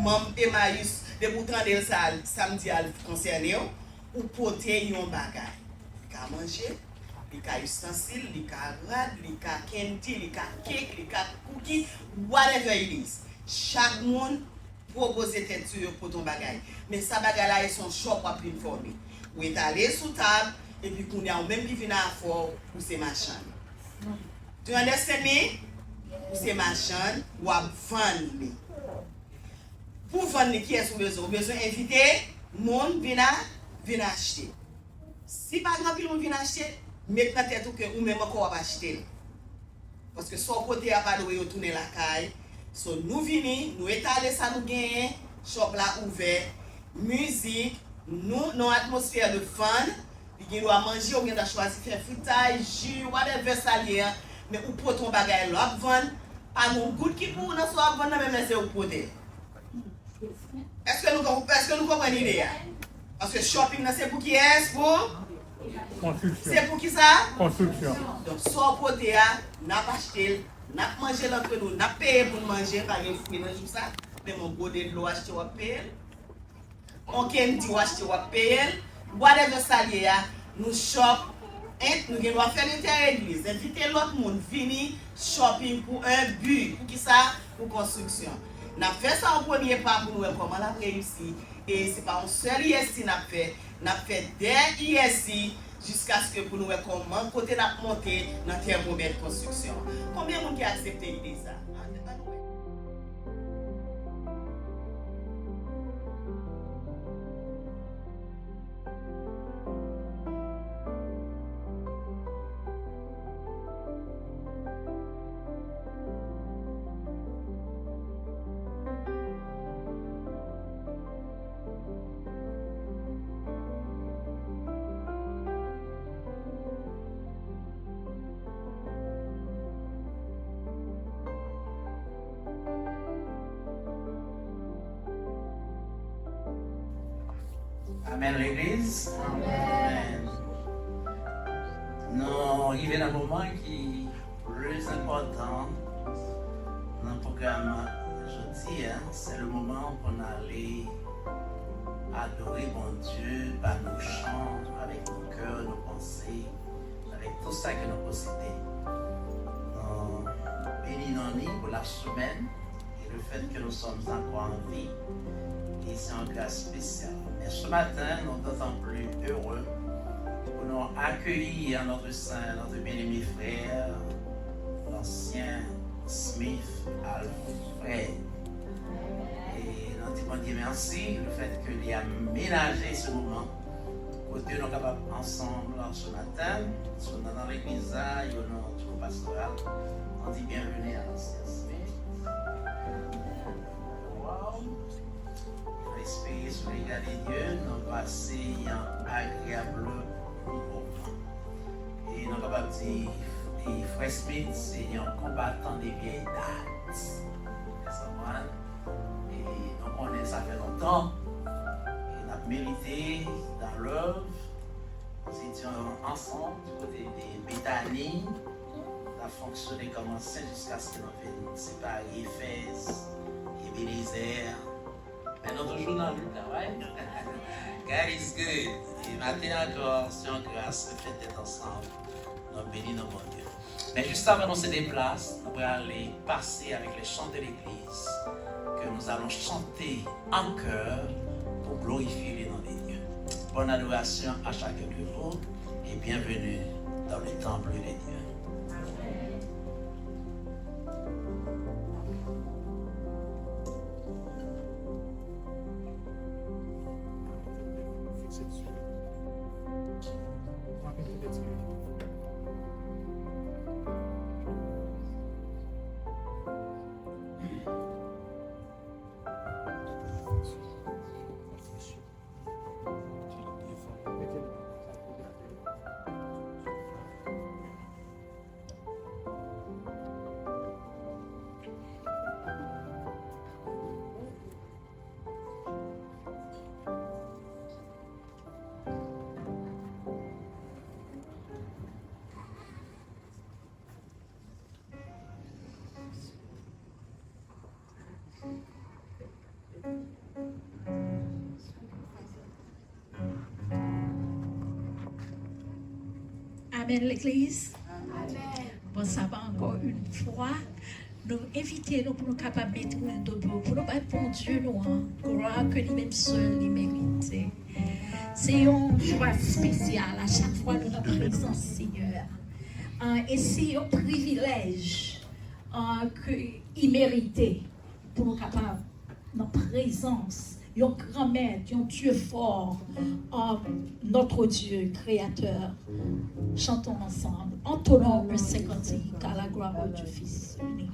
membre Emmaüs de boutan de samedi à concerné ou porter yon bagay. Li ka manger, li ka ustensile, li ka rad, li ka candy, li ka cake, li ka cookie, whatever it is. Chaque monde propose tête sur pour ton bagay. Mais ça bagay là ils sont shop à plus informer. Ou est allé sous table et puis qu'on y a même qui vient à fort pour ces machins. Tu understand me? Pour ces machins ou à vendre. Pour vendre qui est sous besoin, besoin inviter monde vient acheter. Si par exemple on vient acheter, mettez dans tête que ou même encore acheter. Parce que son côté a pas de retourner la caille. So nous venons, nous étaler ça nous gagne, shop là ouvert, musique, nous dans atmosphère de fun, puis nous à manger, on vient choisir faire fritage, jus, whatever ça lié, mais ou pour ton bagage là vendre, pas mon goût qui pour nous soit vendre même c'est au poder. Est-ce que nous comprenons l'idée? Parce que shopping c'est pour qui est pour construction. C'est pour qui ça? Construction. Donc soit au poder, n'a pas acheté. N'a pas mangé l'entre nous, n'a pas payé pour manger, par exemple, fruits dans tout ça. Mais mon godet de l'eau acheté ou payer. On candy ou acheté ou payer. Whatever ça y est, nous shop. Nous devons faire l'inter-église. Inviter l'autre monde, venir shopping pour un but. Pour qui ça? Pour construction. Nous avons fait ça en premier pas pour nous voir comment on a réussi. Et ce n'est pas un seul ISI n'a fait. Nous avons fait des ISI. Jusqu'à ce que pour nous voir comment côté n'a monté dans le thermomètre de construction. Combien de gens qui a accepté l'idée ça? Amen l'église. Amen. Nous arrivons dans un moment qui est plus important dans le programme aujourd'hui. C'est le moment où on allait adorer mon Dieu par nos chants, avec nos cœurs, nos pensées, avec tout ça que nous possédons. Nous bénissons pour la semaine et le fait que nous sommes encore en vie. Et c'est un cas spécial. Mais ce matin, nous sommes d'autant plus heureux pour nous accueillir notre saint, notre bien-aimé frère, l'ancien Smith Alfred. Et nous disons Dieu merci le fait qu'il a ménagé ce moment. Côté nous sommes capables ensemble ce matin, nous sommes dans l'église, il y a notre pastoral. On dit bienvenue à l'ancien Smith. Wow. Espérer sur les gars de Dieu, nous passer un agréable moment. Et nous sommes capables de dire, les frères Smith, c'est un combattant des vieilles dates. Et nous connaissons ça fait longtemps. Et nous avons mérité dans l'œuvre. Nous étions ensemble du côté de Béthanie. Ça a fonctionné comme ancien jusqu'à ce que nous venions séparer Éphèse et Bénézer. Mais nous toujours dans le travail. God is good. Et maintenant encore, c'est en grâce, le fait d'être ensemble. Nous bénissons mon Dieu. Mais juste avant de nous se déplacer, nous allons aller passer avec les chants de l'église que nous allons chanter en chœur pour glorifier le nom de Dieu. Bonne adoration à chacun de vous et bienvenue dans le temple de Dieu. Amen, l'Église. Bon, ça va encore une fois. Nous inviter nous pour nous capables de mettre debout, pour nous battre pour Dieu, nous, gloire que lui-même seul, il mérite. C'est une joie spéciale à chaque fois de notre présence, Seigneur. Et c'est un privilège qu'il méritait pour nous capables, notre présence, un grand maître, un Dieu fort, notre Dieu créateur. Chantons ensemble, entonnons le 50 à la gloire du Fils unique.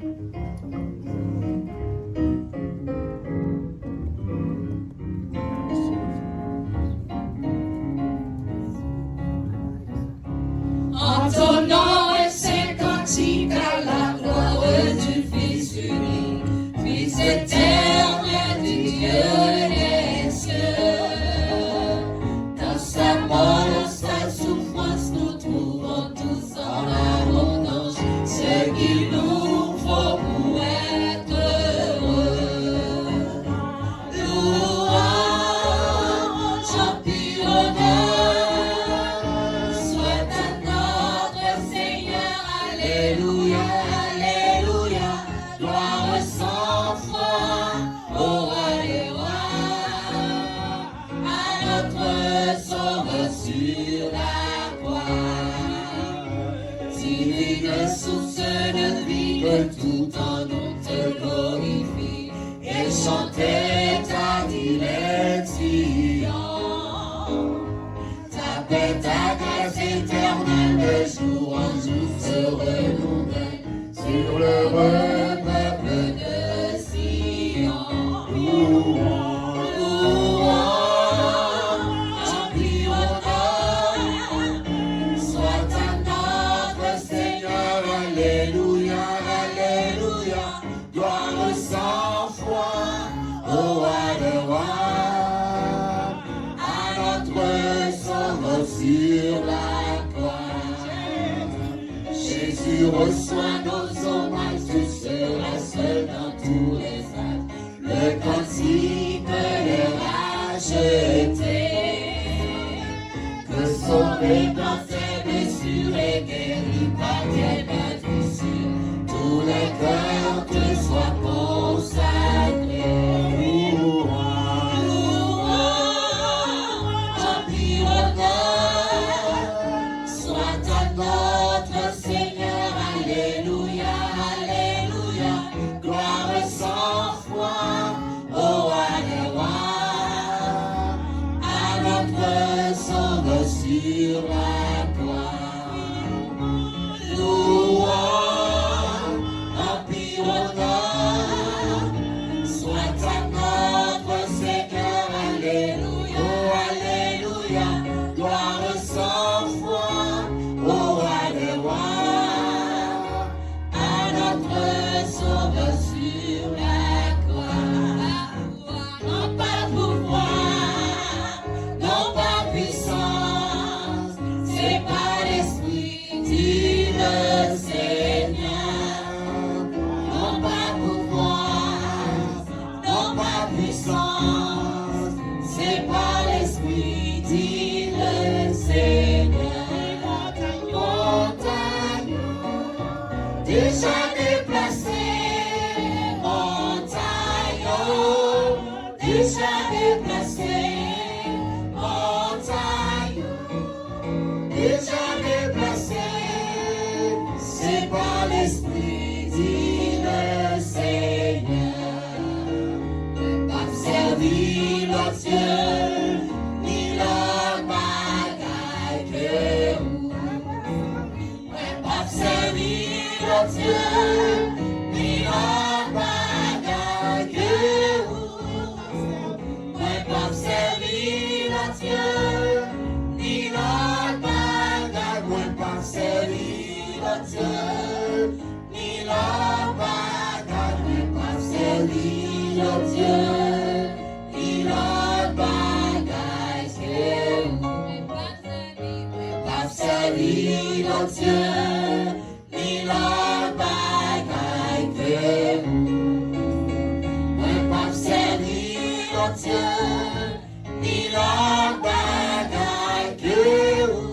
Entonnons le 50 à la gloire du Fils unique, Fils éternel du Dieu des cieux. Dans sa mort, dans sa souffrance, nous trouvons tous en abondance ce qu'il nous faut pour être heureux. Louange, puis honneur soit à notre Seigneur. Alléluia, Alléluia, gloire sans foi au roi des rois, à notre Sauveur sur la croix. Divine source de vie, que tout en nous te glorifie, et chanter ta dilection. Ta paix, ta grâce éternelle, de jour en jour se renouvelle sur l'heureux peuple de Sion. Louange, puis honneur soit à notre Seigneur. Alléluia, Alléluia, gloire sans foi au roi des rois, à notre Sauveur sur la croix. Jésus reçoit nos hommages, tu seras seul dans tous les âges, le cantique des rachetés. Que sauvé par tes blessures et guéri par tes meurtrissures, tous les cœurs te soient consacrés. Louange, puis honneur soit à notre Seigneur. Alléluia, Alléluia, gloire sans foi au roi des rois, à notre Sauveur sur la croix. Louange, puis honneur soit à notre Seigneur. Alléluia, Alléluia, gloire sans foi au roi des rois, à notre Sauveur sur la croix. Non pas pouvoir, non pas puissance, c'est par l'Esprit, dit le Seigneur. Non pas pouvoir, non pas puissance, c'est par l'Esprit, dit le Seigneur. Montagne, déjà déplacé, montagne, déjà déplacé, montagne, déjà déplacé, c'est par l'Esprit, dit le Seigneur. Pas servi l'autre Dieu, ni l'autre bagaille que vous. Pas servi l'autre Dieu, ni l'autre bagaille que vous. Pas servi l'autre Dieu, ni l'autre bagaille. Pas servi l'autre Dieu, ni l'autre bagaille. Pas servi l'autre Dieu, ni l'autre bagaille que vous. Pas servi l'autre Dieu, ni l'autre bagaille que vous. Pas servi l'autre Dieu, ni l'autre bagaille que vous.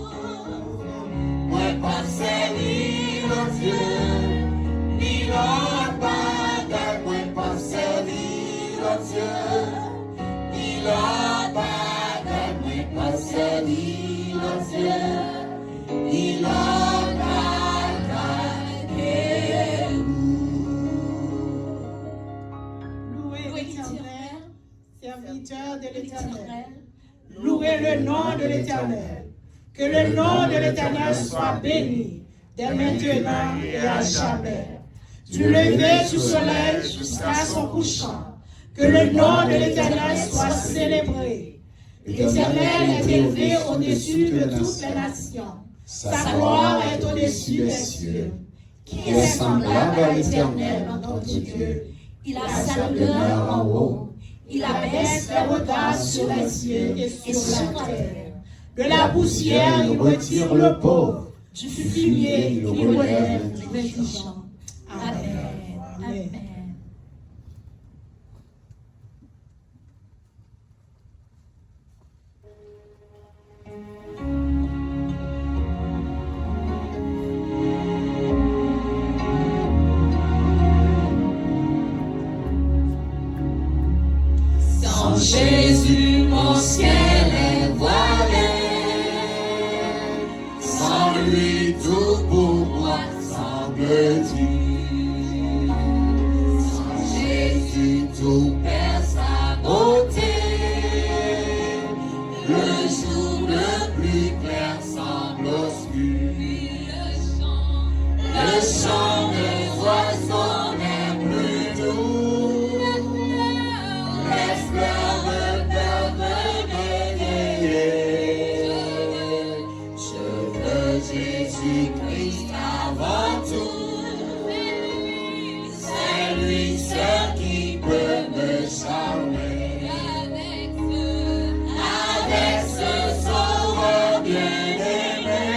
l'Éternel. Louez le nom de l'Éternel. Que le nom de l'Éternel soit béni, dès maintenant et à jamais. Du lever du soleil jusqu'à son couchant. Que le nom de l'Éternel soit célébré. L'Éternel est élevé au-dessus de toutes les nations. Sa gloire est au-dessus des cieux. Qui est semblable à l'Éternel, notre Dieu? Il a sa demeure en haut. Il abaisse les regards sur les cieux et sur la terre. De la poussière, il retire le pauvre. Du fumier, il relève l'indigent. Amen. Amen. Sans Jésus, mon ciel est voilé. Sans lui, tout pour moi semble dit. Sans Jésus, tout perd sa beauté. Le jour le plus clair semble obscur. Le chant des oiseaux n'est plus doux. Les fleurs ne peuvent m'éveiller. Je veux Jésus-Christ avant tout. C'est lui seul qui peut me charmer. Avec ce sauveur bien-aimé,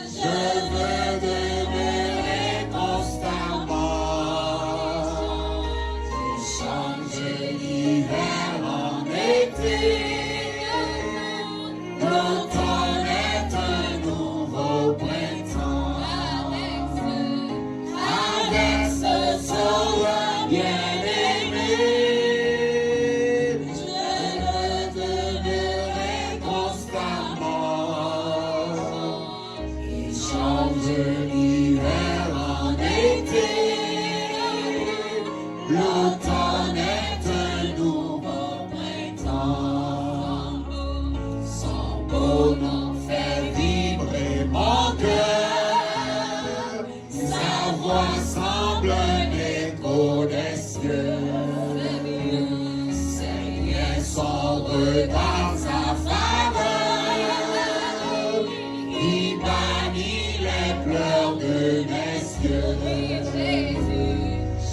je veux demeurer constamment. Il change l'hiver en été. L'automne est un nouveau printemps. Avec ce sauveur bien-aimé, je veux demeurer constamment. Il change l'hiver en été. L'automne est un nouveau printemps. Son beau nom fait vibrer mon cœur. Sa voix semble un écho des cieux. Ses liens sont regard sa faveur. Il bannit les pleurs de mes yeux.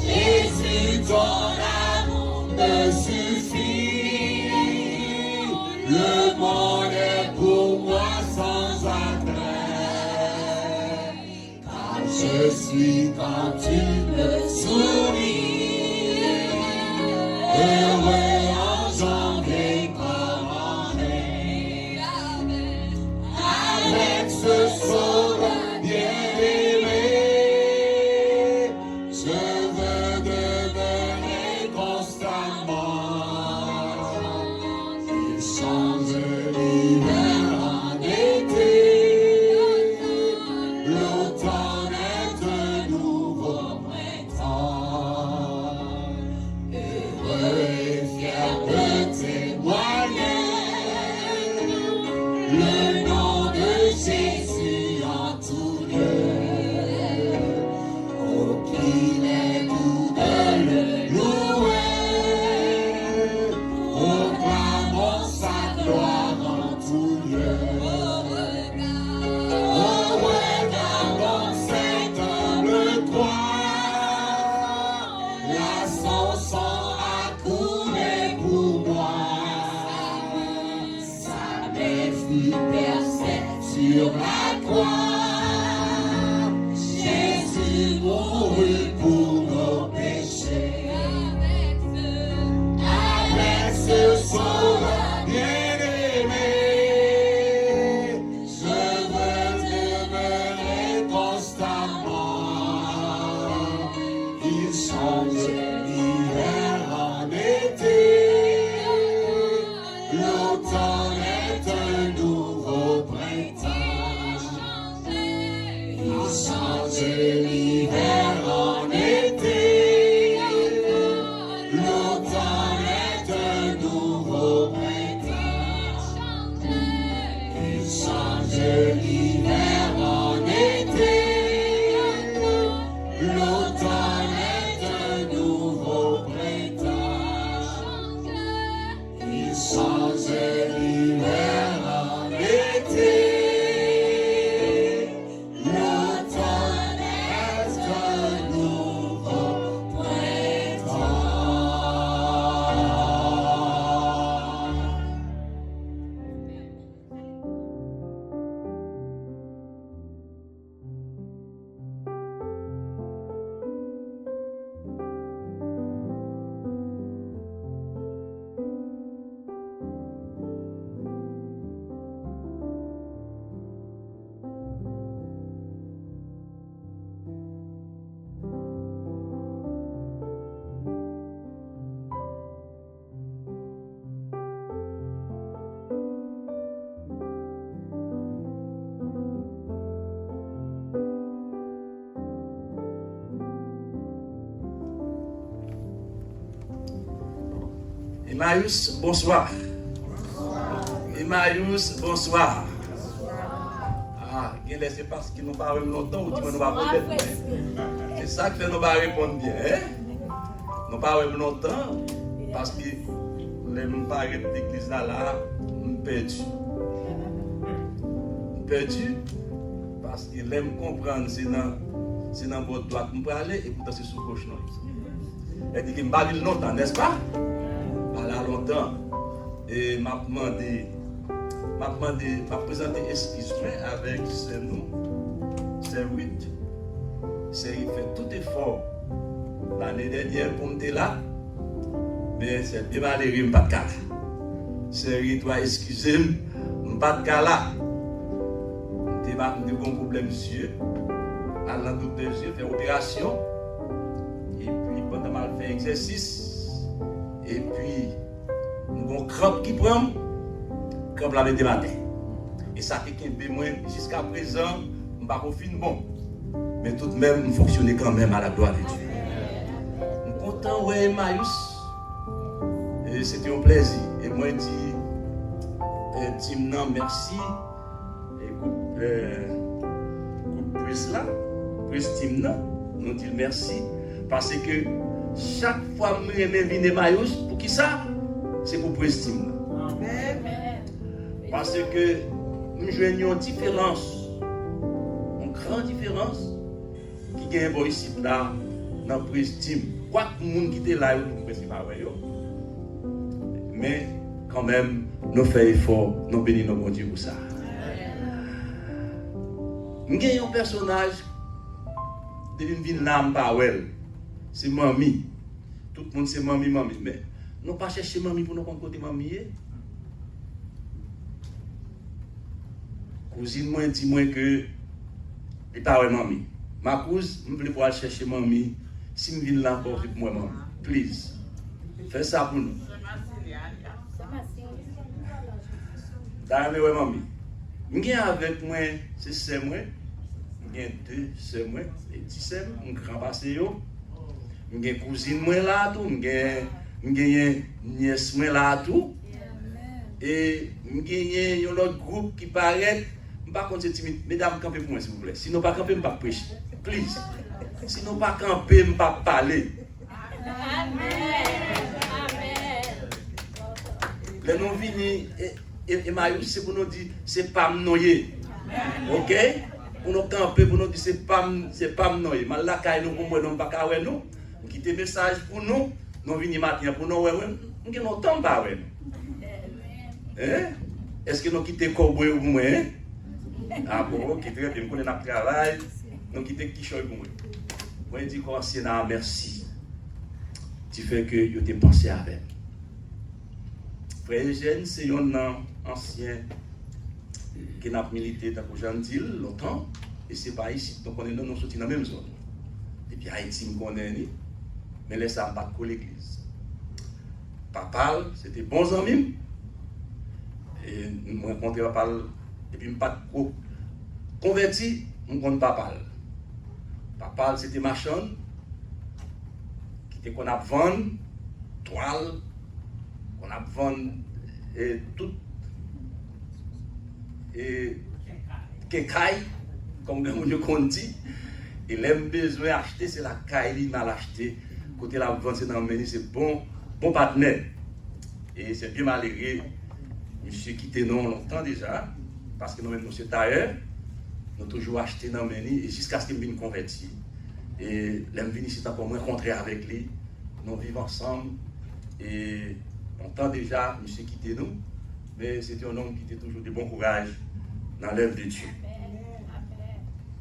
Jésus, ton amour me suffit. Le monde est pour moi sans attrait. Car je suis quand tu me souris. Heureux en janvier comme en mai. Avec ce sauveur bien-aimé, je veux demeurer constamment. Il change l'hiver en été. L'automne est un nouveau printemps. Heureux et fier de témoigner le nom de Jésus en tout lieu. Oh, qu'il est doux de le louer. Proclamons sa gloire en tout lieu. Oh, regardons cette humble croix. Là, son sang a coulé pour moi. Sa main fut percée sur la croix. Jésus mourut pour nos péchés. Avec ce sauveur bien-aimé, je veux demeurer constamment. Il change l'hiver en été. L'automne est un nouveau printemps. Il change l'hiver en été. L'automne est un Emmaüs, bonsoir. Emmaüs, bonsoir. Ah, c'est parce qu'ils n'ont pas répondre longtemps ou tu ne pas répondre. C'est ça que nous ne pas répondre bien. Hein? Nous ne pas répondre longtemps parce que les parents de l'église là, nous perdu. Perdu parce que les comprendre c'est dans votre droite nous aller et pourtant c'est sous gauche non. Elle dit que m'a dit longtemps, n'est-ce pas? Voilà longtemps. Et m'a présenté excuse-moi avec ce nom. C'est 8. C'est il fait tout effort l'année dernière pour me là. Mais c'est bien malheureux, pas de cas. C'est il doit excuser, pas de cas là. J'ai un problème monsieur. Allant docteur yeux, faire opération. Et puis pendant mal fait exercice. Et puis nous avons crampe qui prend. Crampe la matin matin. Et ça fait qu'un peu moins jusqu'à présent, je ne suis pas bon. Mais tout de même, je fonctionne quand même à la gloire de Dieu. Je suis content, ouais, Emmaüs. Et c'était un plaisir. Et moi, je dis, Tim, merci. Et groupe Pris là, Pris Tim, nous disons merci. Parce que chaque fois que je viens Emmaüs, pour qui ça? C'est pour Pris Tim. Parce que nous jouons une différence, une grande différence qui gagne ici là dans le Team. Quoi que le monde qui était là, nous ne pas. Mais quand même, nous faisons effort, nous bénissons nos bon Dieu pour ça. Nous avons un personnage de une ville là, c'est Mamie. Tout le monde c'est Mamie. Mais nous ne pas chercher Mamie pour nous côté Mamie. Cousine moi dit moi que il pas ouais mamie. Ma cousine, je veux aller chercher mamie. Si je viens là pour moi mamie, please. Fais ça pour nous. D'ailleurs ouais mamie. M'gain avec moi, c'est moi. M'gain deux c'est moi et 10 c'est mon grand passé yo. M'gain cousine moi là tout, m'gain nièce moi là tout. Et m'gain un autre groupe qui paraît. Par contre, c'est timide. Mesdames, campez pour moi, s'il vous plaît. Sinon, pas camper, je ne vais pas prêcher. Please. Sinon, pas camper, je ne vais pas parler. Amen. Les noms venus, et Maïus, c'est pour nous dire, c'est pas me noyer. Ok? Pour nous camper, pour nous dire, c'est pas me noyer. Mal la caille, nous comprenons pas qu'à nous. Nous quittons le message pour nous. Nous venons maintenant pour nous, nous avons temps pas. Est-ce que nous quittons le cowboy ou moi? Ah bon, ok, très bien, nous connaissons notre travail, nous quittons qui choisit pour moi. Moi, je dis qu'on Sénat, merci. Tu fais que je t'ai pensé avec. Frère Eugène, c'est un ancien qui a milité dans le Jean-Dil longtemps, et c'est pas ici, donc on est nous sortis dans la même zone. Depuis Haïti, nous connaissons, mais laisse ça pas de l'église. Papa, c'était bons amis, et nous rencontrons Papa. Et puis, je ne suis pas trop converti, je ne compte pas parler. Papa, c'était marchand, qui était qu'on a vendu, toile, qu'on a vendu, et tout, et kékaï, comme on dit. Et l'aime besoin d'acheter, c'est la caille, il m'a acheté. Côté la vente, c'est dans le menu, c'est bon partenaire. Et c'est bien malheureux, monsieur quitté nous longtemps déjà. Parce que nous, M. Tailleur, nous avons toujours acheté dans le menu et jusqu'à ce qu'il vienne convertir. Et l'homme venu ici pour me rencontrer avec lui. Nous vivons ensemble. Et longtemps déjà, M. quitté nous. Mais c'était un homme qui était toujours de bon courage dans l'œuvre de Dieu.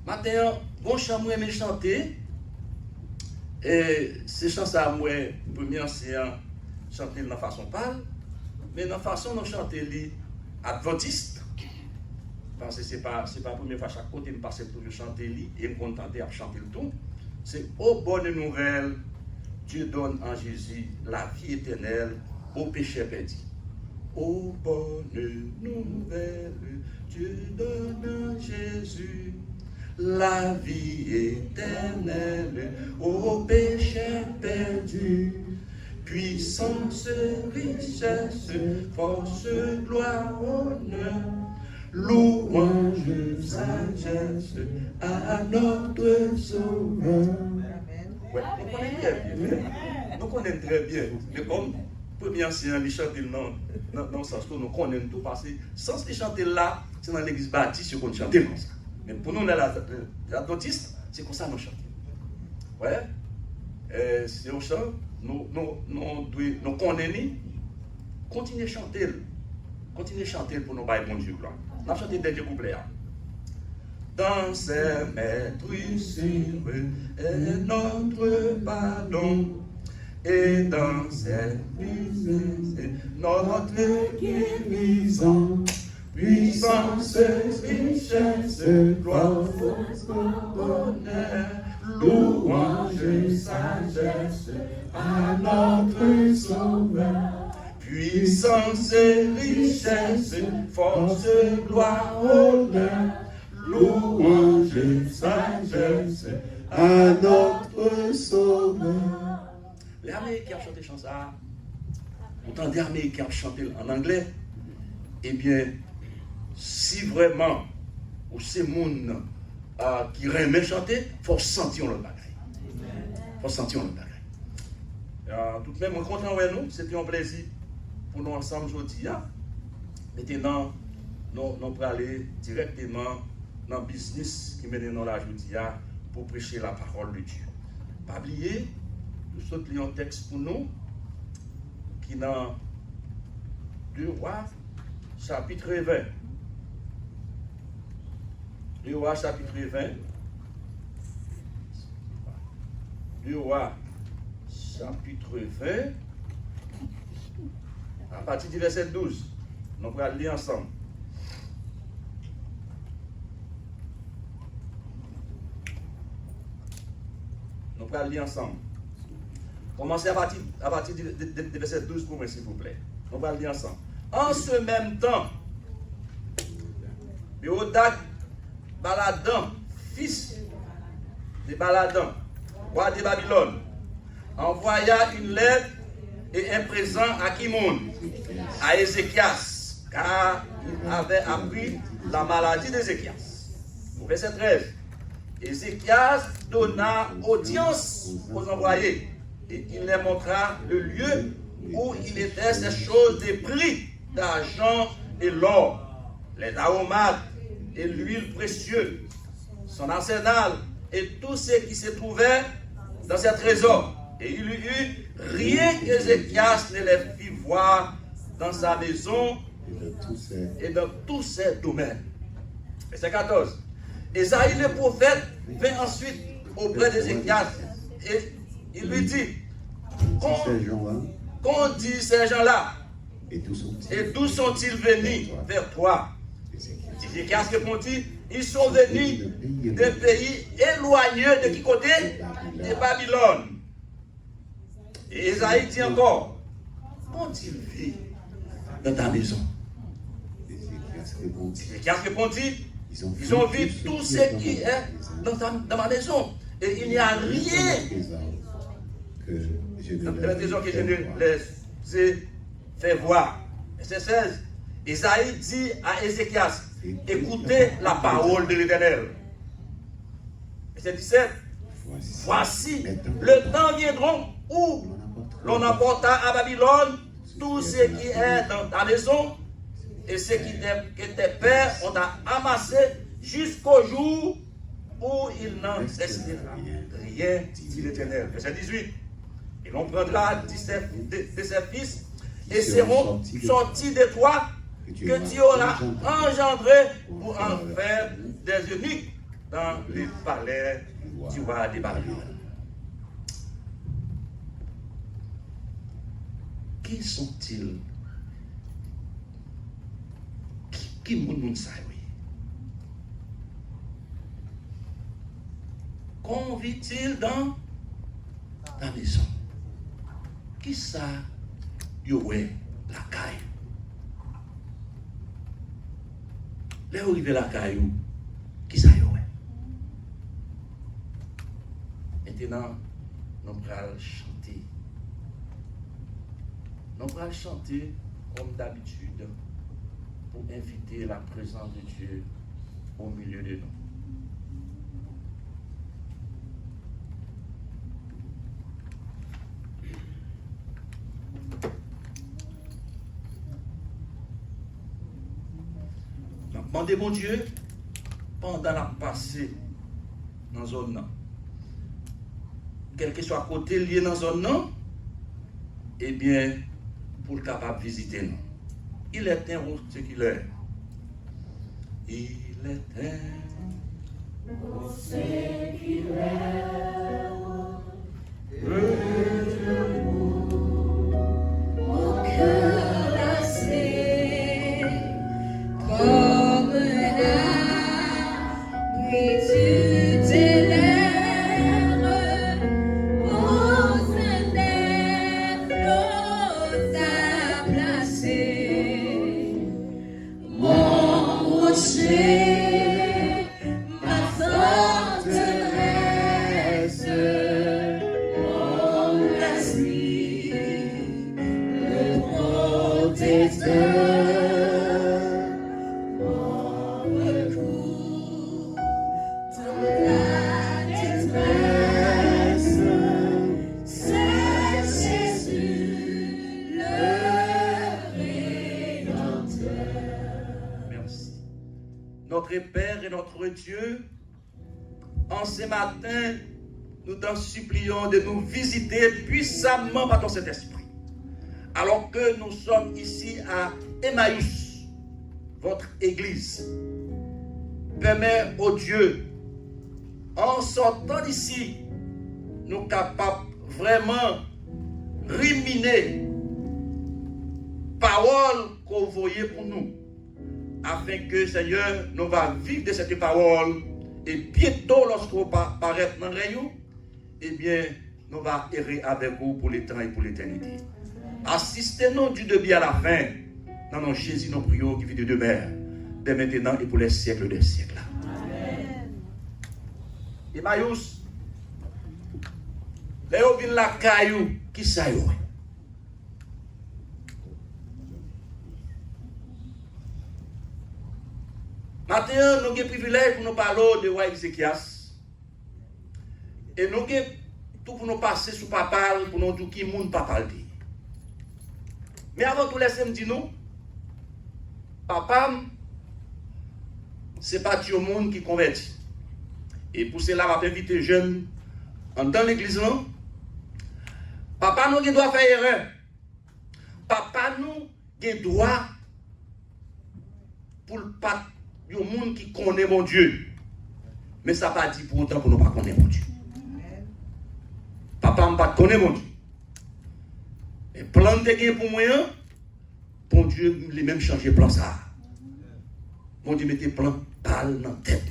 Maintenant, bon chant, moi, aimé chanter. Et ces chansons, moi, première séance, chanter de la façon pâle. Mais de la façon de chanter adventiste. Parce que ce n'est pas la première fois chaque côté, je passe toujours chanter et me contenter à chanter le tout. C'est ô bonne nouvelle, Dieu donne en Jésus la vie éternelle aux péchés perdus. Ô bonne nouvelle, Dieu donne en Jésus la vie éternelle aux péchés perdus. Puissance, richesse, force, gloire, honneur, louange, sagesse à notre Sauveur. Ouais, nous connaissons très bien. Nous connaissons très bien. Mais comme premier ancien, les chanter dans le sens que nous connaissons tout, parce que sans les chanter là, c'est dans l'église baptiste qu'on chante comme ça. Mais pour nous, les adventistes, c'est comme ça que nous chantons. Ouais. Si on chante, nous connaissons, continuez à chanter. Continuez à chanter pour nous bailler bon Dieu. On a chanté le dernier couplet. Dans ses maîtrisures est notre pardon, et dans ses puissances notre guérison. Puissance, richesse, gloire, force, bonheur, louange, sagesse à notre Sauveur. Puissance, richesse, force, gloire, honneur, louange, sagesse à notre Sauveur. Les Américains chantent des chansons, autant des Américains chantent en anglais, eh bien, si vraiment, ou c'est monde qui aime chanter, il faut sentir le bagage. Il faut sentir le bagage. Tout de même, on content avec nous, c'était un plaisir pour nous ensemble aujourd'hui. Maintenant, nous allons aller directement dans le business qui mène dans la journée pour prêcher la parole de Dieu. Pas oublier, nous sommes un texte pour nous qui est dans 2 Rois, chapitre 20. 2 Rois, chapitre 20. 2 Rois, chapitre 20. À partir du verset 12. Nous allons lire ensemble. Nous allons lire ensemble. Commencez à partir du verset 12 pour moi, s'il vous plaît. Nous allons lire ensemble. En ce même temps, Beodak Baladan, fils de Baladan, roi de Babylone, envoya une lettre et un présent à Kimoun, à Ézéchias, car il avait appris la maladie d'Ézéchias. Au verset 13, Ézéchias donna audience aux envoyés et il leur montra le lieu où il était ces choses des prix d'argent et l'or, les aromates et l'huile précieuse, son arsenal et tout ce qui se trouvait dans ses trésors. Et il y eut rien qu'Ézéchias ne les fit voir dans sa maison et dans tous ses domaines. Verset 14. Esaïe le prophète vint ensuite auprès d'Ézéchias et il lui dit, qu'ont dit ces gens-là? Et d'où sont-ils venus vers toi? Ézéchias répondit, ils sont venus d'un pays éloigné de qui côté? De Babylone. Et Esaïe dit encore, qu'ont-ils vu dans ta maison? Ézéchias répondit, ils ont vu tout ce qui est dans ma maison. Et il n'y a rien dans la maison que je ne les ai fait voir. Verset 16. Esaïe dit à Ézéchias, écoutez la parole de l'Éternel. Verset 17. Voici, le temps viendra où l'on apporta à Babylone tout ce qui est dans ta maison et ce que tes pères ont amassé jusqu'au jour où il n'en restera rien, dit l'Éternel. Verset 18. Et l'on prendra de ses fils et seront sortis de toi que tu auras engendré pour en faire des eunuques dans les palais du roi de Babylone. Qui sont-ils? Qui moun sa oui? Qu'on vit-il dans ta maison? Qui ça yo ouais la caille? Là où arrive la caille, qui ça yo ouais? Maintenant, nous allons chanter nous allons chanter comme d'habitude pour inviter la présence de Dieu au milieu de nous. Demandez mon Dieu pendant la passée dans la zone. Quel que soit côté lié dans la zone, eh bien, pour le capable de visiter nous. Il est un ce qu'il est. Il est un ce qu'il est. Mon cœur lassé, comme tu tes lèvres, au sein des flots t'as placé, mon rocher, ma forteresse, mon asile, le protecteur. Notre Père et notre Dieu, en ce matin, nous t'en supplions de nous visiter puissamment par ton Saint-Esprit. Alors que nous sommes ici à Emmaüs, votre église, permets au Dieu, en sortant d'ici, nous capables vraiment ruminer parole qu'on voyait pour nous, afin que, Seigneur, nous va vivre de cette parole et bientôt, lorsqu'on va paraître dans le rayon, eh bien, nous va errer avec vous pour le temps et pour l'éternité. Assistez-nous du début à la fin. Dans nos Jésus, nous prions qui vit de demeure, dès maintenant et pour les siècles des siècles. Amen. Emmaüs, Léo vient la caillou, qui ça y est? Maintenant, nous avons le privilège pour nous parler de roi Ézéchias. Et nous avons tout pour nous passer sur papa, pour nous dire qui monde papa dit. Mais avant tout, laissez-moi dire nous, papa, ce n'est pas tout le monde qui convertit. Et pour cela, je vais inviter les jeunes dans l'église. Papa, nous doit faire erreur. Papa, nous doit pour le pas. Il y a un monde qui connaît mon Dieu. Mais ça ne veut pas dire pour autant que nous ne connaissons pas mon Dieu. Papa ne connaît pas mon Dieu. Et plan de gain pour moi, bon Dieu, il a même changé plan ça. Mon Dieu mettez plan pâle dans la tête.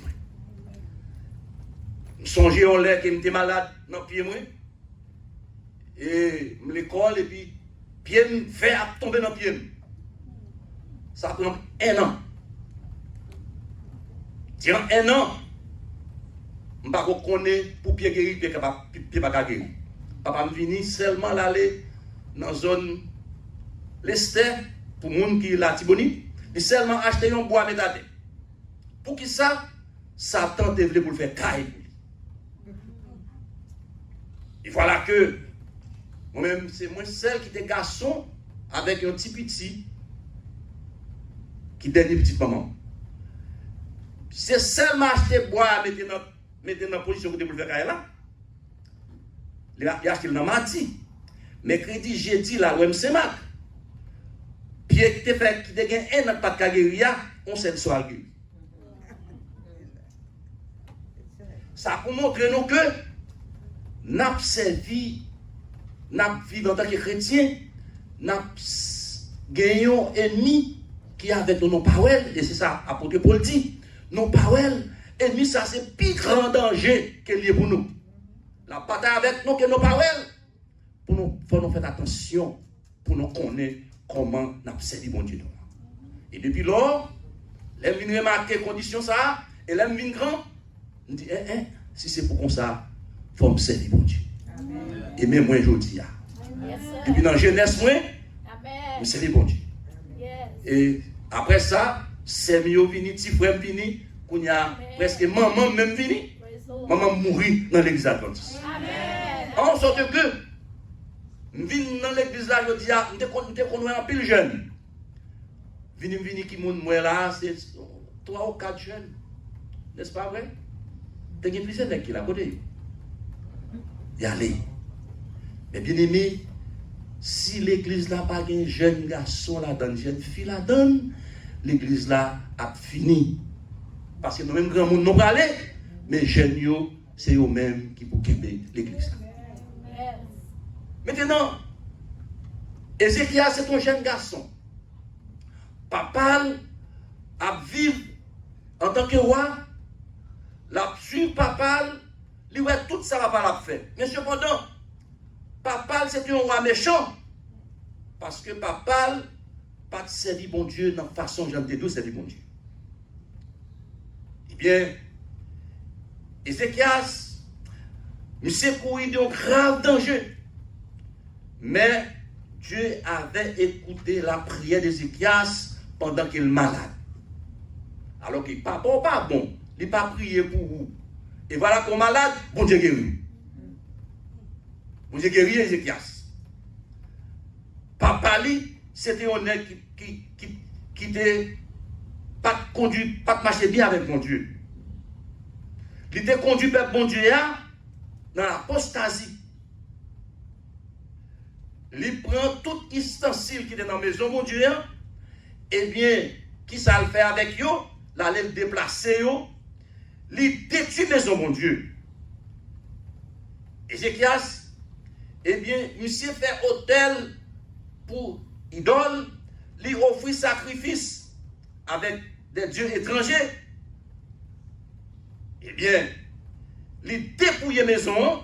Je songeais en l'air que j'étais malade dans le pied. Et je l'école et puis, pied me fait tomber dans le pied. Ça prend 1 an. Durant 1 an, je ne sais pas pour pied guéri, pied pas guéri. Papa me vini seulement l'aller dans la zone l'Esther, pour les gens qui la Tibonite, il seulement acheté un bois métallique. Pour qui ça? Satan devait pour le faire caille. Et voilà que, moi-même, c'est moi seul qui était garçon avec un petit qui dernier petit maman. C'est seulement acheter bois, mettre dans la position que vous devez faire là. Il a acheté dans mardi. Mercredi, jeudi, là, où c'est Mac. Pierre qui te fait, qui te gagne un an pas de guérilla, on sait le soir guéri. Ça pour montrer nous que nous avons servi, nous vivons en tant que chrétiens, nous avons gagné un ennemi qui est avec nous, non pas ouais, et c'est ça, apôtre Paul dit. Non pas elle, ennemi ça c'est le plus grand danger qu'il y a pour nous. La bataille avec nous que non pas elle. Pour nous, faut nous faire attention pour nous connaître comment nous servi mon Dieu. Et depuis lors, l'aime venir remarquer condition ça, et l'aime venir grand, on dit si c'est pour comme ça, faut me servir mon Dieu. Amen. Et même moi je dis depuis dans jeunesse moi, Je servis bon Dieu. Et après ça, c'est mieux fini, petit frère fini, qu'on y a presque maman même fini. Maman mourit dans l'église adventiste. En sorte que, je viens dans l'église là, je dis, je connais un pile jeune. Vini qui moun moi là, c'est 3 ou 4 jeunes. N'est-ce pas vrai? T'as une plusieurs nègres qui là côté. Y aller. Mais bien aimé, si l'église là pas un jeune garçon là donne, jeune fille là donne, l'église là a fini. Parce que nous-mêmes grand monde nous pas aller, mais jeunes yo, c'est eux-mêmes qui pour quitter l'église là. Maintenant, Ézéchias c'est un jeune garçon. Papa a vivre en tant que roi, la suivre papa, lui ouais tout ça va l'a fait. Mais cependant, papa c'est un roi méchant parce que papa pas servi bon Dieu dans façon j'en ai servi bon Dieu. Eh bien, Ézéchias, monsieur couru de grave danger, mais Dieu avait écouté la prière d'Ézéchias pendant qu'il est malade. Alors qu'il n'est pas bon, il n'a pas prié pour vous. Et voilà qu'on est malade, bon Dieu guérit. Bon Dieu guérit Ézéchias. Papa, c'était un homme qui n'était pas conduit, pas marché bien avec mon Dieu. Il était conduit par bon Dieu dans l'apostasie. Il prend tout ustensile qui était dans la maison, mon Dieu, eh bien, qui ça le fait avec eux, la le déplacer eux, il détruit la maison, mon Dieu. Ézéchias, eh bien, monsieur fait hôtel pour idole, lui offrit sacrifice avec des dieux étrangers. Eh bien, il dépouille la maison,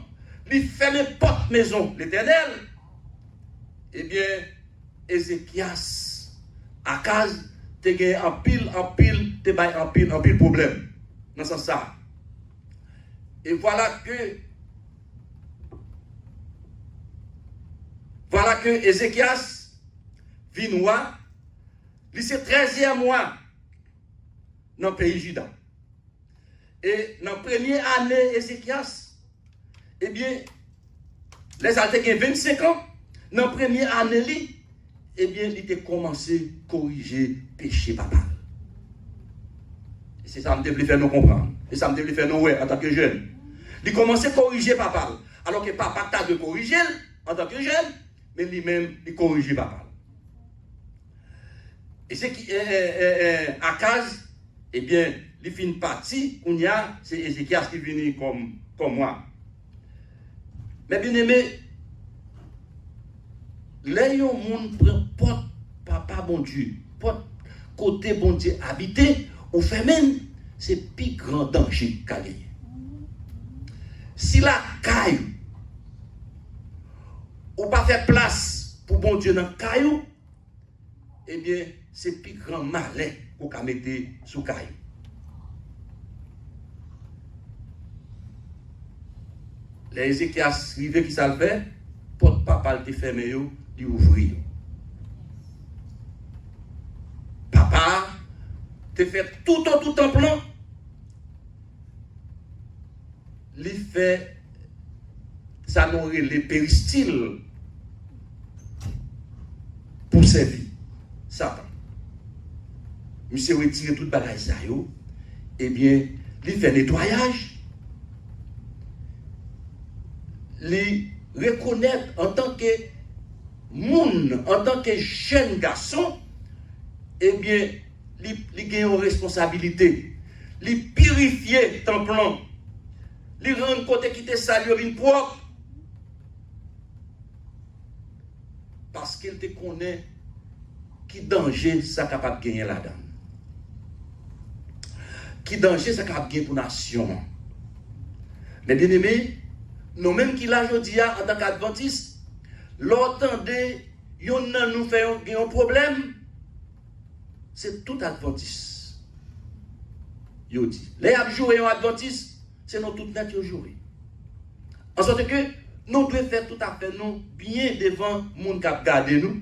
il ferme porte maison, l'Éternel. Eh bien, Ézéchias, Akaz, te gagné en pile, te baille en pile problème. Dans ce sens ça. Et voilà que Ézéchias vit roi, c'est 13e mois dans le pays Juda. Et dans la première année, Ézéchias, eh bien, les altes 25 ans, dans la première année, eh bien, il a commencé à corriger péché papa. Et c'est ça que je voulais faire nous comprendre. Et ça me voulait faire nous en tant que jeune. Il a commencé à corriger papa. Alors que papa t'a de corriger en tant que jeune, mais lui-même, il corrige papa. Et c'est qui, Akaz, eh bien, il fait une partie, c'est Ézéchias qui vient comme moi. Mais bien aimé, là, yon moun prend porte papa bon Dieu, porte côté bon Dieu habité, ou fait même, c'est plus grand danger qu'a gagné. Si la caille, ou pas faire place pour bon Dieu dans la caillou, eh bien, c'est plus grand malin qu'on a mettre sous caillou. Les Ézéchias rivé qui ça le fait, porte papa te fermé yo, li ouvri. Papa te fait tout en plan. Li fait ça nourrit les péristyles pour servir Satan. Monsieur retire tout bagage ça yo, eh bien, li fait nettoyage. Les reconnaître en tant que moun, en tant que jeune garçon, eh bien, il gagne une responsabilité. Il purifier ton plan. Il rend côté qui te salue propre. Parce qu'il te connaît qui danger ça capable de gagner là-dedans. Qui danger ça capable de gagner pour la nation. Mais bien aimé, nous-mêmes qui l'a aujourd'hui en tant qu'adventistes, l'entendez, yon nan nous fait un problème, c'est tout adventiste. Yo dit, les a joué un adventiste, c'est nous tout net yo joué. En sorte que nous devons faire tout à fait nous bien devant monde qui a gardé nous.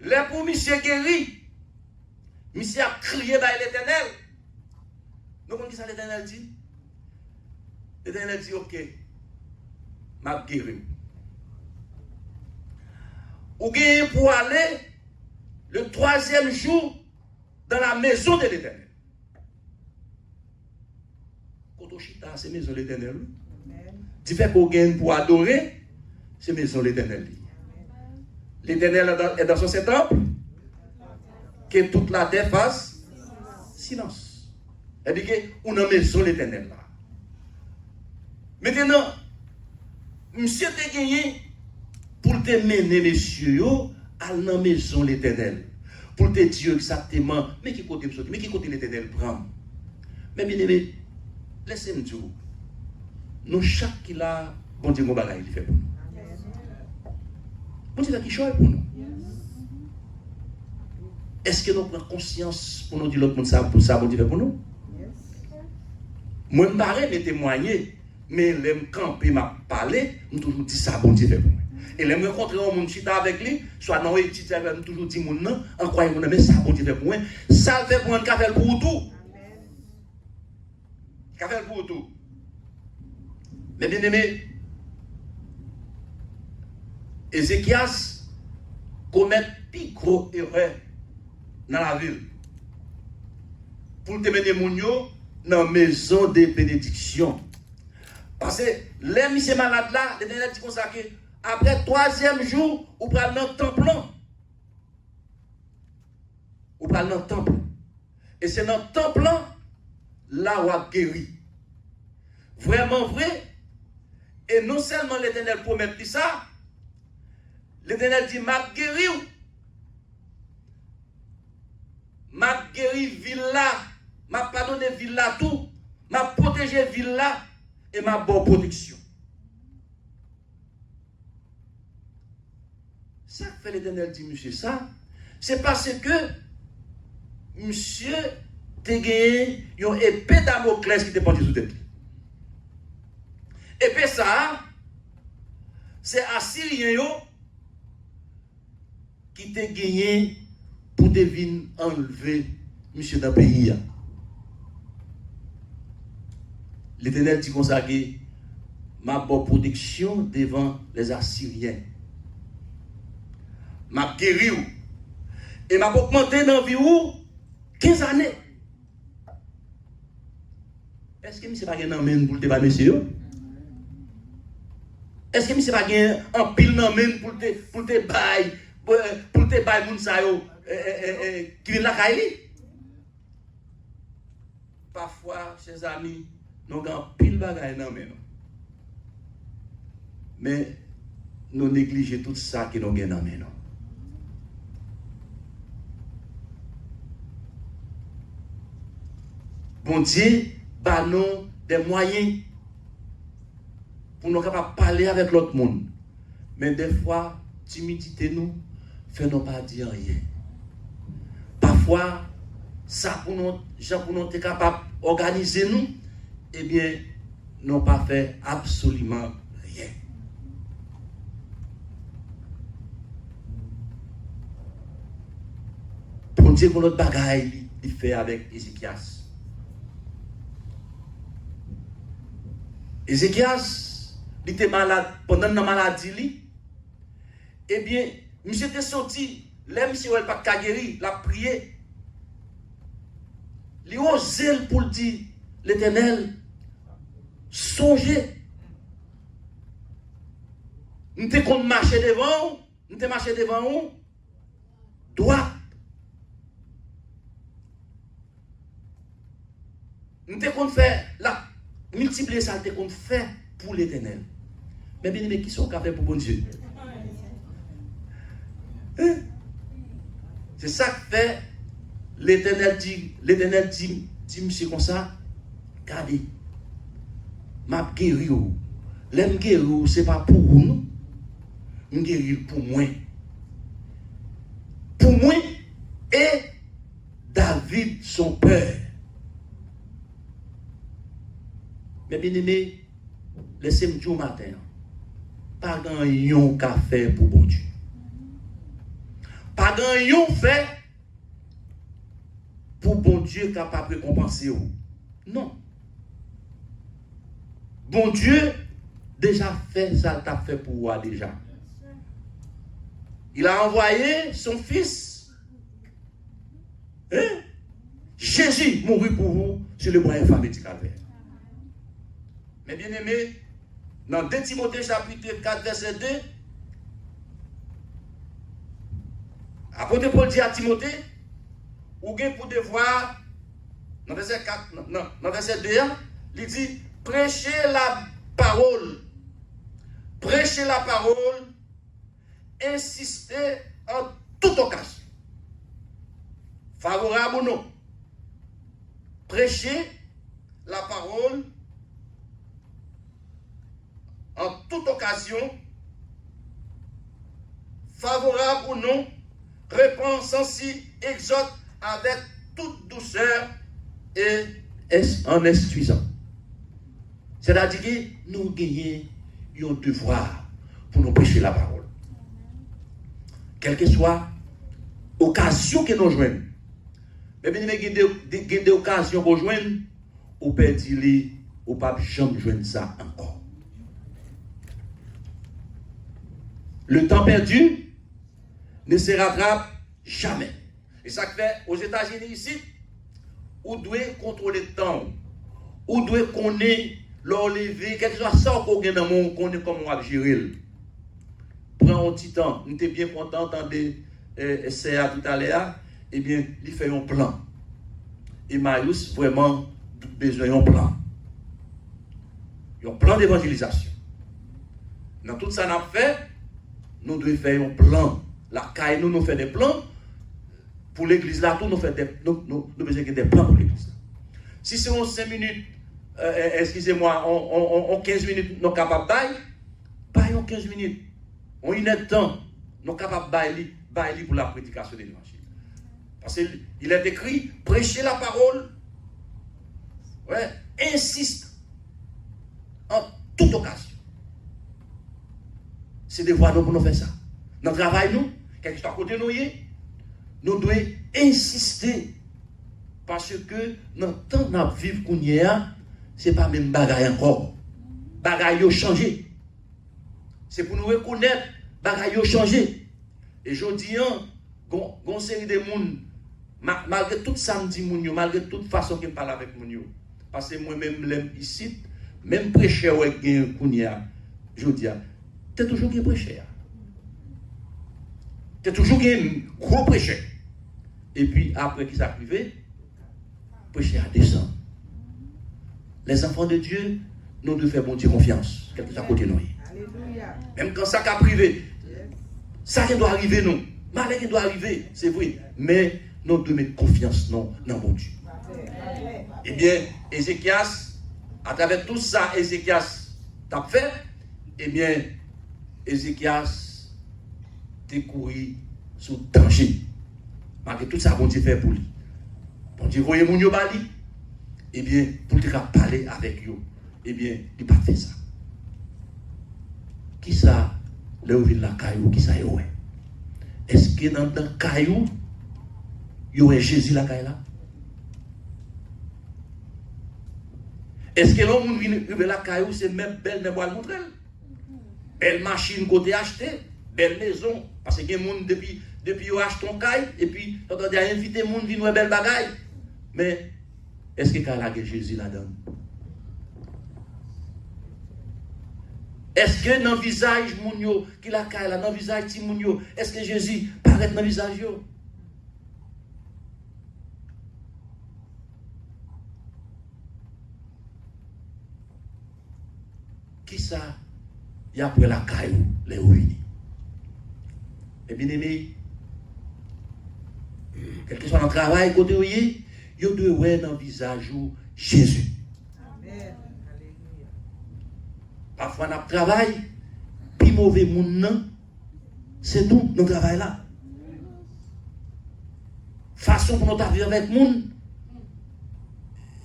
Les pour monsieur guéri, monsieur a crié par l'Éternel. Nous comprenons ce que l'Éternel dit? L'Éternel dit, ok, m'a guéri. Ou gagne pour aller le 3e jour dans la maison de l'Éternel. Kotoshita, c'est maison de l'Éternel. Tu fais qu'on gagne pour adorer, c'est maison de l'Éternel. L'Éternel est dans son temple, que toute la terre fasse silence. Elle dit qu'on a maison de l'Éternel là. Maintenant, monsieur te gagné pour te mener, messieurs, à la maison de l'Éternel. Pour te dire exactement, mais qui côté l'Éternel prend. Mais bien aimé, laissez-moi dire, nous chaque qui l'a, bon Dieu, mon bagage, il fait pour nous. Bon Dieu, qui choisit pour nous. Est-ce que nous prenons conscience pour nous dire l'autre monde ça, pour ça, bon Dieu, fait pour nous? Moi, je ne parle pas de témoigner, mais je me camper, m'a parlé, je toujours dis ça, bon Dieu, fait pour nous. Et les me rencontrer un monde chita avec lui, soit dans les études, je toujours dis mon nom, en croyant mon mais ça, bon Dieu, fait pour moi. Ça fait pour un café pour tout. Café pour tout. Mais bien aimé, Ézéchias commet plus gros erreur dans la ville. Pour te mener mon yo dans la maison de bénédiction. Parce que les monsieur malades là, les derniers dit comme ça que après 3e jour, ou pral dans le temple. Ou pral dans le temple. Et c'est dans le temple là où a guéri. Vraiment vrai. Et non seulement l'Éternel promet ça, l'Éternel dit, m'a guéri ville là, m'a pardonné ville là tout, m'a protégé ville là, et m'a bonne protection. Ça fait l'Éternel dit, monsieur, ça, c'est parce que, monsieur, t'es gagné une épée Damoclès qui t'est pendue sous tête. Et puis ça, c'est Assyrien qui t'a gagné pour deviner enlever monsieur dans le pays. L'Éternel dit comme ça que ma bonne protection devant les Assyriens. M'a guéri et m'a augmenté dans la vie 15 années. Est-ce que monsieur pas gagné dans main pour te battre monsieur? Est-ce que monsieur pas gagné en pile dans main pour te bailler moun sa yo qui vient la caille? Parfois, chers amis, nous avons pile bagaille dans main. Mais nous négligeons tout ça que nous avons dans main. Bon Dieu, bah nous des moyens pour nous capables de parler avec l'autre monde. Mais des fois, timidité nous fait nous pas dire rien. Parfois, ça pour nous, gens pour nous être capables d'organiser nous, eh bien, nous pas fait absolument rien. Bon Dieu, pour notre bagaille, il fait avec Ézéchias. Ézéchias, il était malade pendant la maladie. Eh bien, monsieur était sorti, là, monsieur n'a pas guéri, il a prié. Il a osé pour dire, l'Éternel, songez. Nous avons marché devant, nous avons marché devant vous, droit. Nous avons fait la multiplier ça, nous avons fait pour l'Éternel. Mais bien aimé, qui sont capables pour bon Dieu? Hein? C'est ça que fait l'Éternel dit, monsieur comme ça, regardez, m'a guéri ou. L'aime guéri ou, c'est pas pour nous, je guéri pour moi. Pour moi et David, son père. Mais bien aimé, laissez-moi dire au matin, pas grand yon café pour bon Dieu. Pas grand fait pour bon Dieu capable de récompenser vous. Non. Bon Dieu déjà fait ça, t'a fait pour vous déjà. Il a envoyé son fils. Hein? Jésus mourut pour vous sur le bois infâme du calvaire. Mais bien aimé, dans 2 Timothée chapitre 4 verset 2, apôtre Paul dit à Timothée, ou bien pour devoir, dans verset 4, dans verset 2, il dit, prêchez la parole. Prêchez la parole, insistez en toute occasion. Favorable ou non. Prêchez la parole en toute occasion, favorable ou non, réponse ainsi, exhorte avec toute douceur et en instruisant. C'est-à-dire que nous gagnons un devoir pour nous prêcher la parole. Quelle que soit l'occasion que nous jouons. Mais bien, il y a des occasions pour jouer, ou peut dire, ou pas jamais jouer ça encore. Le temps perdu ne se rattrape jamais. Et ça fait aux États-Unis ici, on doit contrôler le temps, on doit connaître l'enlever, quelque chose ça qu'on gagne dans le monde, qu'on est comme on va gérer. Prends un petit temps, nous sommes bien contents d'entendre CA tout à l'heure, eh bien, il fait un plan. Et Marius, vraiment, besoin d'un plan. Un plan d'évangélisation. Dans tout ça, nous avons fait, nous devons faire un plan. La caille, nous fait des plans. Pour l'église, là, tout, nous faisons des plans pour l'église. Si c'est en 5 minutes, excusez-moi, en 15 minutes, nous sommes capables de bailler en 15 minutes. En 1 heure de temps, nous sommes capables de bailler pour la prédication de l'évangile. Parce qu'il est écrit, prêchez la parole, ouais, insiste en toute occasion. C'est des voies pour nous faire ça. Dans le travail, nous, quelque chose à côté de nous devons insister. Parce que dans le temps de vivre qu'on y a, ce n'est pas même bagaille encore. Bagaille a changé. C'est pour nous reconnaître bagaille a changé. Et je dis, une série de monde, malgré tout ça me dit, malgré toute façon qu'il parle avec mon, parce que moi-même, l'aime ici, même prêcher qu'on y a, je dis, tu es toujours un prêcheur. Tu es toujours un gros prêcheur. Et puis après qui s'est privé, prêcher à descendre. Les enfants de Dieu, nous devons faire bon Dieu confiance. Quelque chose à côté de nous. Même quand ça a privé, ça qui doit arriver, nous. Malheur qui doit arriver, c'est vrai. Mais nous devons mettre confiance dans bon Dieu. Eh bien, Ézéchias, à travers tout ça, Ézéchias t'a fait, eh bien, Ézéchias t'a couru sous danger. Malgré tout ça, bon Dieu fait pour lui. Bon Dieu, voyez mon yo bali. Eh bien, pour te parler avec eux, eh bien, il n'a pas fait ça. Qui ça, le vin la caillou, qui ça y est? Est-ce que dans le caillou, il y a Jésus la caillou là? Est-ce que l'homme vient ouvrir la caillou, c'est même belle, mais voilà montrer? Belle machine côté acheté, belle maison, parce que les gens depuis ils achètent ton caille, et puis ils ont invité les gens à venir voir belle bagaille. Mais est-ce que quand il y a Jésus là-dedans? Est-ce que dans le visage mounio, qui la caille là, dans le visage ti mounio, est-ce que Jésus paraît dans le visage yo? Qui ça? Il y a après la caille, les ruines. Et bien aimé, quel que soit dans le travail, côté où il y a deux ouais dans le visage où Jésus. Amen. Parfois, dans le travail, plus mauvais monde, c'est nous, dans le travail là. Façon pour nous vivre avec le monde,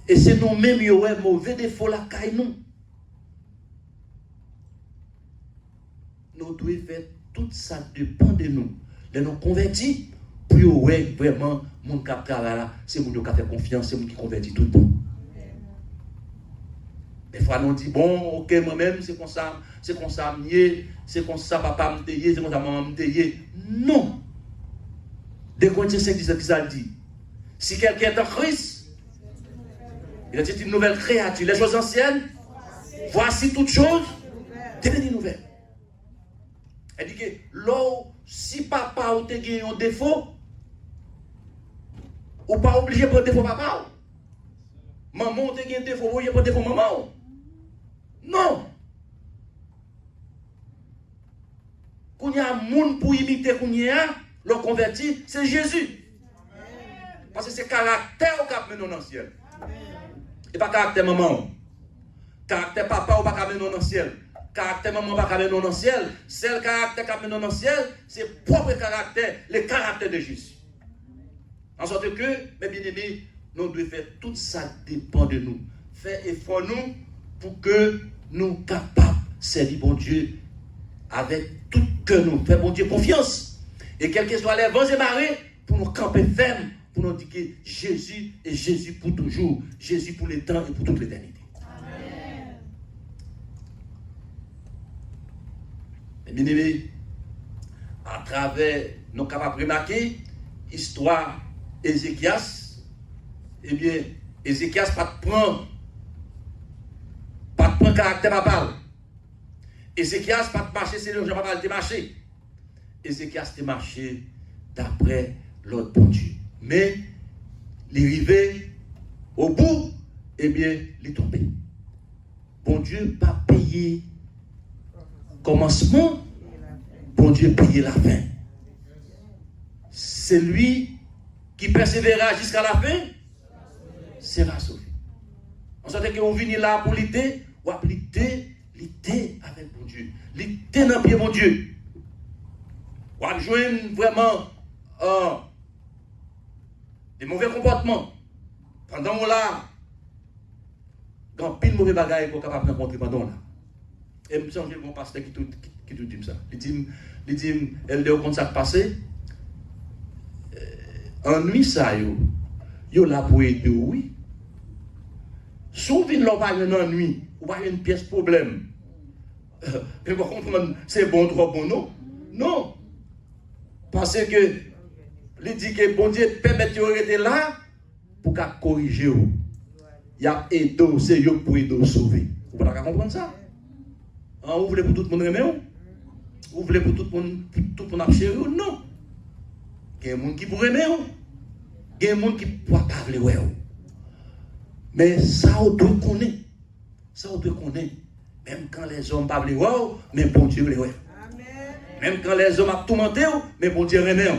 et c'est nous-mêmes qui avons mauvais défaut la caille nous. Nous devons faire tout ça dépend de nous. les nous convertis, pour ouais, vraiment, mon cap travail là, c'est mon qui fait confiance, c'est mon qui convertit tout le temps. Des fois, on dit, bon, ok, moi-même, c'est comme ça, c'est comme ça, c'est comme ça, papa me taillé, c'est comme ça, maman me taillé. Non. Dès qu'on dit ça, qui ça dit. Si quelqu'un est en Christ, il a dit une nouvelle créature. Les choses anciennes, voici toutes choses, devenues nouvelles. Elle dit que, là, si papa ou te gagne un défaut, ou pas obligé de prendre défaut papa. Maman ou te gagne un défaut, ou pas défaut maman. Non. Quand il y a un monde pour imiter, quand il y a le converti, c'est Jésus. Parce que c'est caractère au cap menon dans le ciel. Et pas caractère maman. Caractère papa ou pas cap menon dans le ciel. Caractère maman pas cap menon dans le ciel. C'est le caractère cap menon dans le ciel, c'est propre caractère, le caractère de Jésus. En sorte que, mes bien-aimés, nous devons faire tout ça dépend de nous. Faire effort nous pour que nous capables de servir bon Dieu avec tout que nous. Faire bon Dieu confiance. Et quel que soit les vents et marées, pour nous camper ferme, pour nous dire que Jésus est Jésus pour toujours, Jésus pour les temps et pour toute l'éternité. Amen. Mes bien-aimés, à travers, nous sommes capables de remarquer l'histoire Ézéchias, eh bien, Ézéchias pas de prendre caractère papal. Ézéchias pas de marcher, c'est le Jean papal de marcher. Ézéchias te marché d'après l'ordre bon Dieu. Mais, il arrivé au bout, eh bien, il est tombé. Bon Dieu pas payé commencement, bon Dieu payé la fin. C'est lui qui persévérera jusqu'à la fin, sera sauvé. On sait qu'on vient là pour lutter, ou à lutter avec bon Dieu. Lutter dans le pied bon Dieu. Ou à joindre vraiment des mauvais comportements. Pendant qu'on là, quand pile de mauvais bagages qu'on est capable de rencontrer pendant là. Et je me sens que mon pasteur qui tout dit ça. Il dit, elle est comme ça passé. Ennui ça, yo là pour aider, oui. Souvent, l'on parle d'un ennui, ou pas une pièce problème. Mais par contre, c'est bon, trop bon, non? Non. Parce que, il dit que bon Dieu permet de rester là pour corriger. Il y a aidé, c'est eux pour aider sauver. Vous pouvez comprendre ça? Vous voulez pour tout le monde aimer? Vous voulez pour tout le monde chérir? Non. Il y a des gens qui pourraient aimer. Il y a des gens qui ne pourraient pas parler. Mais ça, on doit connaître. Ça, on doit connaître. Même quand les hommes parlent, mais bon Dieu les ouais. Même quand les hommes ont tout menté, mais bon Dieu remet.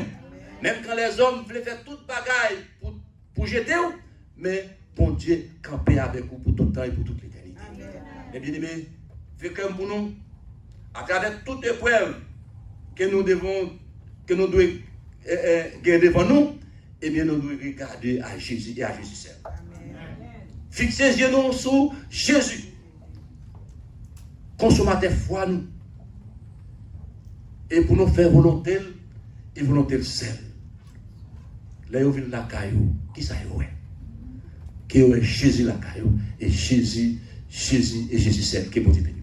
Même quand les hommes veulent faire toute bagaille pour jeter, mais bon Dieu camper avec vous pour tout le temps et pour toute l'éternité. Et bien aimé, fait comme pour nous, à travers toute épreuve que nous devons gagner devant nous, eh bien nous devons regarder à Jésus et à Jésus seul. Fixez les yeux sur Jésus, consommateur foi nous, et pour nous faire volonté et volonté seul. Là, vous venez la caillou, qui ça y est? Qui est Jésus la caillou, et Jésus et Jésus seul, qui est bon Dieu béni.